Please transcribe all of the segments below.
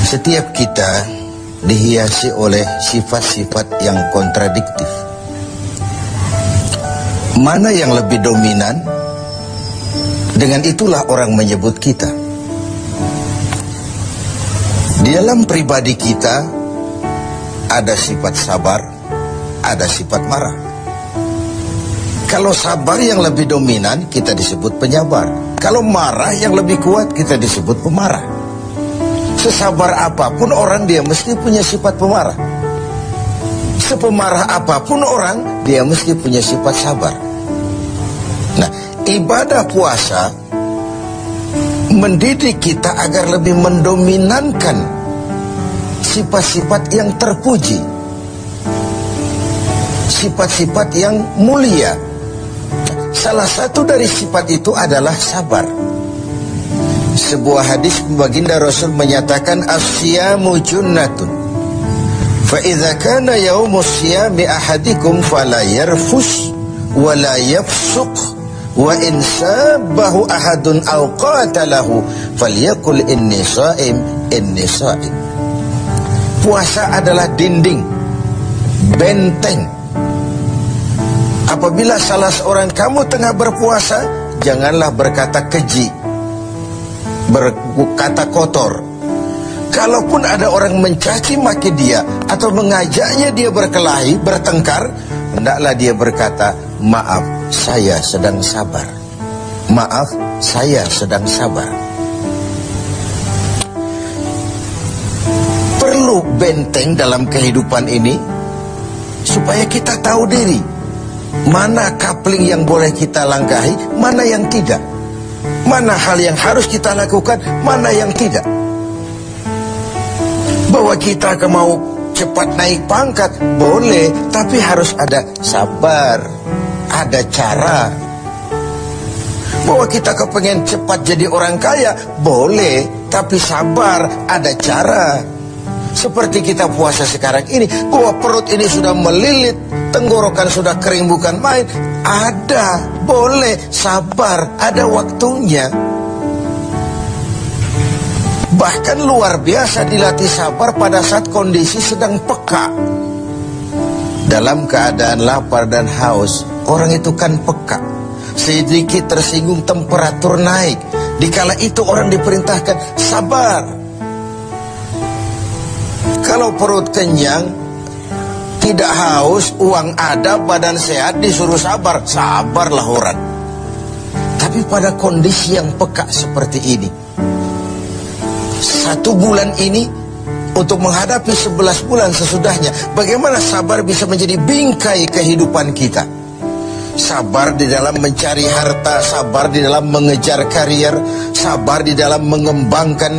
Setiap kita dihiasi oleh sifat-sifat yang kontradiktif. Mana yang lebih dominan, dengan itulah orang menyebut kita. Di dalam pribadi kita ada sifat sabar, ada sifat marah. Kalau sabar yang lebih dominan, kita disebut penyabar. Kalau marah yang lebih kuat, kita disebut pemarah. Sesabar apapun orang, dia mesti punya sifat pemarah. Sepemarah apapun orang, dia mesti punya sifat sabar. Nah, ibadah puasa mendidik kita agar lebih mendominankan sifat-sifat yang terpuji, sifat-sifat yang mulia. Salah satu dari sifat itu adalah sabar. Sebuah hadis baginda Rasul menyatakan, as-siyamu junnatun, fa idza kana yaumus siyami ahadikum fala yarfus wa la yafsuq wa in sabahu ahadun aw qatalahu falyaqul inni shaim inni shaim. Puasa adalah dinding, benteng. Apabila salah seorang kamu tengah berpuasa, janganlah berkata keji, berkata kotor. Kalaupun ada orang mencaci maki dia atau mengajaknya dia berkelahi, bertengkar, hendaklah dia berkata, maaf, saya sedang sabar. Maaf, saya sedang sabar. Perlu benteng dalam kehidupan ini supaya kita tahu diri. Mana coupling yang boleh kita langkahi, mana yang tidak. Mana hal yang harus kita lakukan, mana yang tidak. Bahwa kita mau cepat naik pangkat, boleh, tapi harus ada sabar, ada cara. Bahwa kita kepengen cepat jadi orang kaya, boleh, tapi sabar, ada cara. Seperti kita puasa sekarang ini, bahwa perut ini sudah melilit, tenggorokan sudah kering bukan main, ada, boleh, sabar, ada waktunya. Bahkan luar biasa dilatih sabar pada saat kondisi sedang peka. Dalam keadaan lapar dan haus, orang itu kan peka. Sedikit tersinggung temperatur naik. Dikala itu orang diperintahkan sabar. Kalau perut kenyang, tidak haus, uang ada, badan sehat, disuruh sabar, sabarlah orang. Tapi pada kondisi yang peka seperti ini, 1 bulan ini untuk menghadapi 11 bulan sesudahnya, bagaimana sabar bisa menjadi bingkai kehidupan kita. Sabar di dalam mencari harta, sabar di dalam mengejar karier, sabar di dalam mengembangkan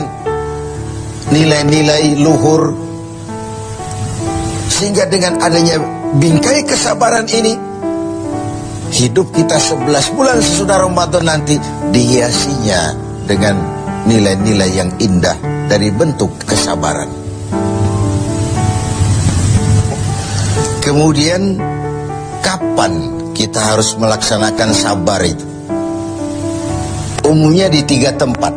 nilai-nilai luhur. Sehingga dengan adanya bingkai kesabaran ini, hidup kita 11 bulan sesudah Ramadan nanti dihiasinya dengan nilai-nilai yang indah dari bentuk kesabaran. Kemudian, kapan kita harus melaksanakan sabar itu? Umumnya di 3 tempat.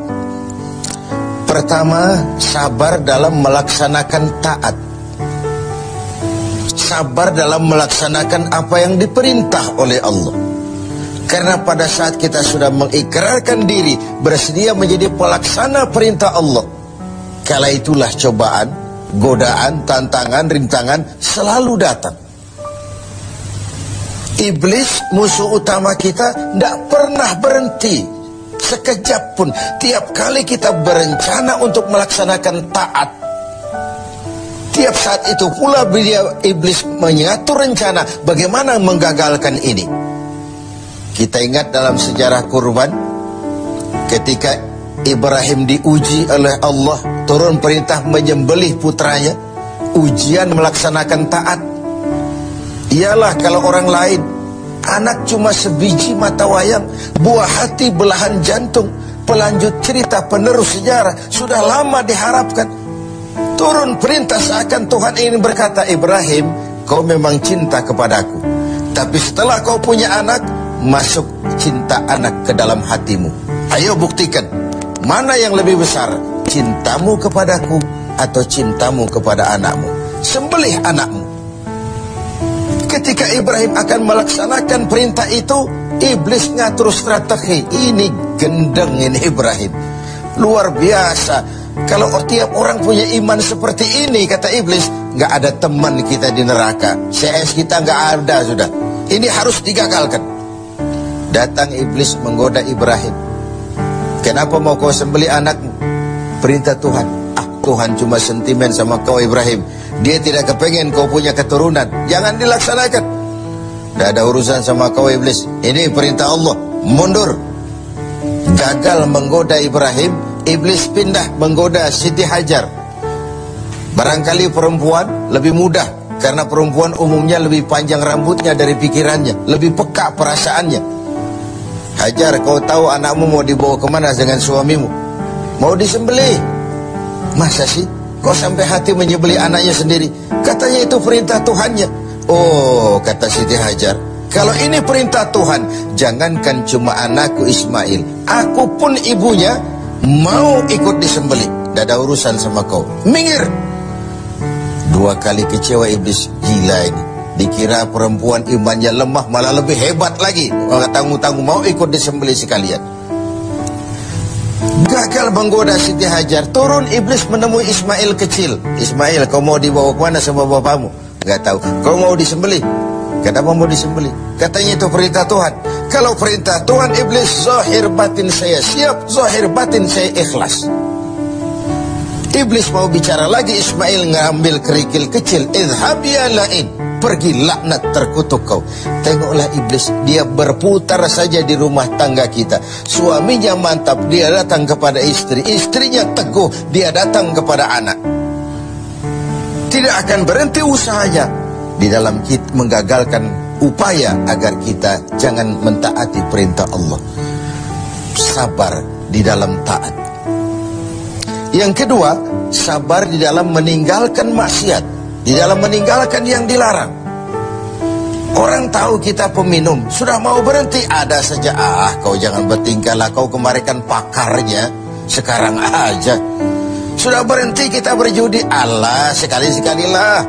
Pertama, sabar dalam melaksanakan taat. Sabar dalam melaksanakan apa yang diperintah oleh Allah. Karena pada saat kita sudah mengikrarkan diri, bersedia menjadi pelaksana perintah Allah, kala itulah cobaan, godaan, tantangan, rintangan selalu datang. Iblis, musuh utama kita, tidak pernah berhenti sekejap pun. Tiap kali kita berencana untuk melaksanakan taat, tiap saat itu pula iblis mengatur rencana bagaimana menggagalkan ini. Kita ingat dalam sejarah kurban, ketika Ibrahim diuji oleh Allah, turun perintah menyembelih putranya, ujian melaksanakan taat. Ialah kalau orang lain, anak cuma sebiji mata wayang, buah hati belahan jantung, pelanjut cerita, penerus sejarah, sudah lama diharapkan. Turun perintah seakan Tuhan ingin berkata, Ibrahim, kau memang cinta kepadaku, tapi setelah kau punya anak, masuk cinta anak ke dalam hatimu. Ayo buktikan, mana yang lebih besar, cintamu kepadaku atau cintamu kepada anakmu? Sembelih anakmu. Ketika Ibrahim akan melaksanakan perintah itu, iblis ngatur strategi. Ini gendeng ini Ibrahim, luar biasa. Kalau tiap orang punya iman seperti ini, kata iblis, nggak ada teman kita di neraka. CS kita nggak ada sudah. Ini harus digagalkan. Datang iblis menggoda Ibrahim. Kenapa mau kau sembelih anakmu? Perintah Tuhan. Tuhan cuma sentimen sama kau Ibrahim. Dia tidak kepengen kau punya keturunan. Jangan dilaksanakan. Tidak ada urusan sama kau iblis. Ini perintah Allah. Mundur. Gagal menggoda Ibrahim. Iblis pindah menggoda Siti Hajar. Barangkali perempuan lebih mudah, karena perempuan umumnya lebih panjang rambutnya dari pikirannya, lebih peka perasaannya. Hajar, kau tahu anakmu mau dibawa kemana dengan suamimu? Mau disembelih. Masa sih kau sampai hati menyembelih anaknya sendiri? Katanya itu perintah Tuhannya. Oh, kata Siti Hajar, kalau ini perintah Tuhan, jangankan cuma anakku Ismail, aku pun ibunya mau ikut disembelih. Tidak ada urusan sama kau. Minggir. 2 kali kecewa iblis. Gila ini. Dikira perempuan imannya lemah, malah lebih hebat lagi. Tanggung-tanggung mau ikut disembelih sekalian. Gagal menggoda Siti Hajar. Turun iblis menemui Ismail kecil. Ismail, kau mau dibawa kemana sama bapakmu? Gak tahu. Kau mau disembelih? Kenapa mau disembelih? Katanya itu perintah Tuhan. Kalau perintah Tuhan, iblis, zahir batin saya siap, zahir batin saya ikhlas. Iblis mau bicara lagi. Ismail ngambil kerikil kecil. Idhab ya la'in, pergi laknat terkutuk kau. Tengoklah iblis, dia berputar saja di rumah tangga kita. Suaminya mantap, dia datang kepada istri. Istrinya teguh, dia datang kepada anak. Tidak akan berhenti usahanya di dalam kita menggagalkan upaya agar kita jangan mentaati perintah Allah. Sabar di dalam taat. Yang kedua, sabar di dalam meninggalkan maksiat, di dalam meninggalkan yang dilarang. Orang tahu kita peminum, sudah mau berhenti, ada saja, kau jangan bertingkahlah, kau kemarin kan pakarnya, sekarang aja. Sudah berhenti kita berjudi, Allah sekali-sekalilah.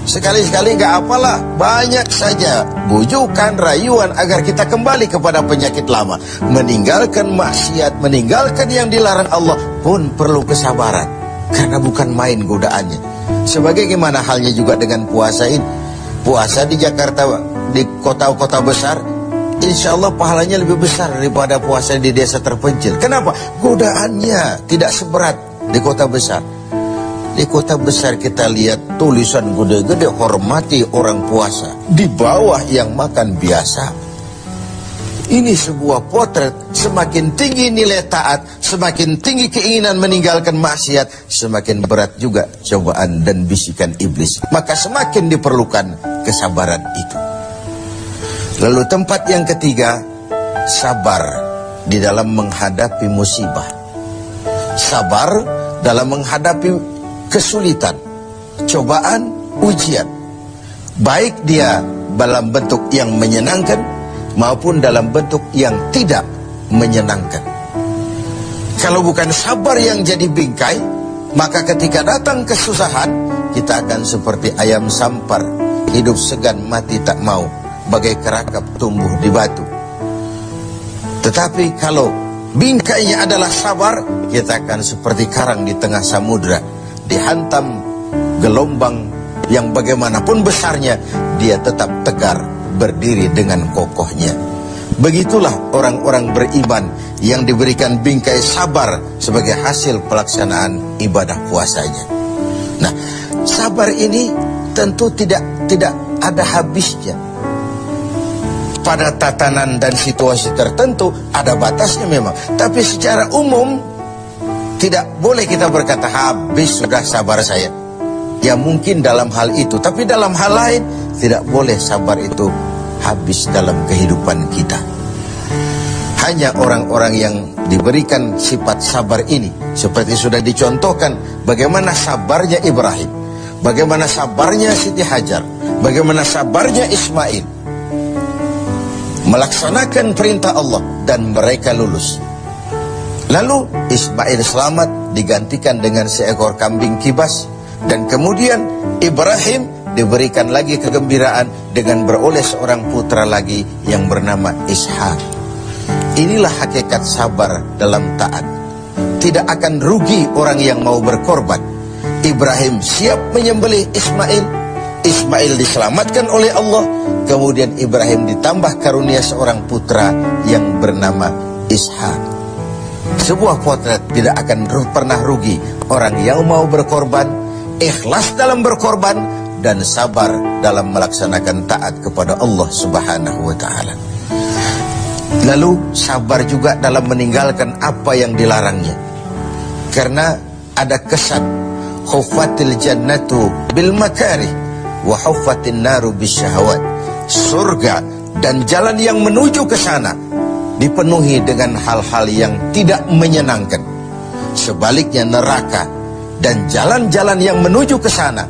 Sekali-sekali nggak apalah, banyak saja bujukan, rayuan agar kita kembali kepada penyakit lama. Meninggalkan maksiat, meninggalkan yang dilarang Allah pun perlu kesabaran, karena bukan main godaannya. Sebagaimana halnya juga dengan puasa ini. Puasa di Jakarta, di kota-kota besar, insya Allah pahalanya lebih besar daripada puasa di desa terpencil. Kenapa? Godaannya tidak seberat di kota besar. Di kota besar kita lihat tulisan gede-gede, hormati orang puasa. Di bawah yang makan biasa. Ini sebuah potret. Semakin tinggi nilai taat, semakin tinggi keinginan meninggalkan maksiat, semakin berat juga cobaan dan bisikan iblis. Maka semakin diperlukan kesabaran itu. Lalu tempat yang ketiga, sabar di dalam menghadapi musibah. Sabar dalam menghadapi kesulitan, cobaan, ujian. Baik dia dalam bentuk yang menyenangkan maupun dalam bentuk yang tidak menyenangkan. Kalau bukan sabar yang jadi bingkai, maka ketika datang kesusahan, kita akan seperti ayam sampar, hidup segan mati tak mau, bagai kerakap tumbuh di batu. Tetapi kalau bingkainya adalah sabar, kita akan seperti karang di tengah samudra, dihantam gelombang yang bagaimanapun besarnya, dia tetap tegar, berdiri dengan kokohnya. Begitulah orang-orang beriman yang diberikan bingkai sabar sebagai hasil pelaksanaan ibadah puasanya. Nah, sabar ini tentu tidak ada habisnya. Pada tatanan dan situasi tertentu ada batasnya memang, tapi secara umum tidak boleh kita berkata habis sudah sabar saya. Ya mungkin dalam hal itu, tapi dalam hal lain tidak boleh sabar itu habis dalam kehidupan kita. Hanya orang-orang yang diberikan sifat sabar ini, seperti sudah dicontohkan bagaimana sabarnya Ibrahim, bagaimana sabarnya Siti Hajar, bagaimana sabarnya Ismail, melaksanakan perintah Allah dan mereka lulus. Lalu Ismail selamat digantikan dengan seekor kambing kibas. Dan kemudian Ibrahim diberikan lagi kegembiraan dengan beroleh seorang putra lagi yang bernama Ishak. Inilah hakikat sabar dalam taat. Tidak akan rugi orang yang mau berkorban. Ibrahim siap menyembelih Ismail. Ismail diselamatkan oleh Allah. Kemudian Ibrahim ditambah karunia seorang putra yang bernama Ishak. Sebuah potret tidak akan pernah rugi. Orang yang mau berkorban, ikhlas dalam berkorban, dan sabar dalam melaksanakan taat kepada Allah Subhanahu wa ta'ala. Lalu sabar juga dalam meninggalkan apa yang dilarangnya. Karena ada kesan khuffatil jannatu bil makarih wa huffatin naru bisyahawat. Surga dan jalan yang menuju ke sana dipenuhi dengan hal-hal yang tidak menyenangkan. Sebaliknya neraka dan jalan-jalan yang menuju ke sana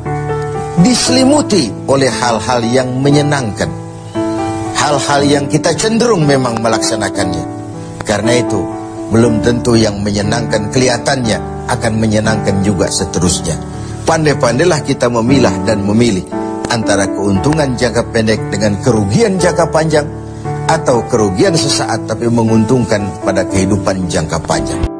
diselimuti oleh hal-hal yang menyenangkan. Hal-hal yang kita cenderung memang melaksanakannya. Karena itu belum tentu yang menyenangkan kelihatannya akan menyenangkan juga seterusnya. Pandai-pandailah kita memilah dan memilih antara keuntungan jangka pendek dengan kerugian jangka panjang, atau kerugian sesaat tapi menguntungkan pada kehidupan jangka panjang.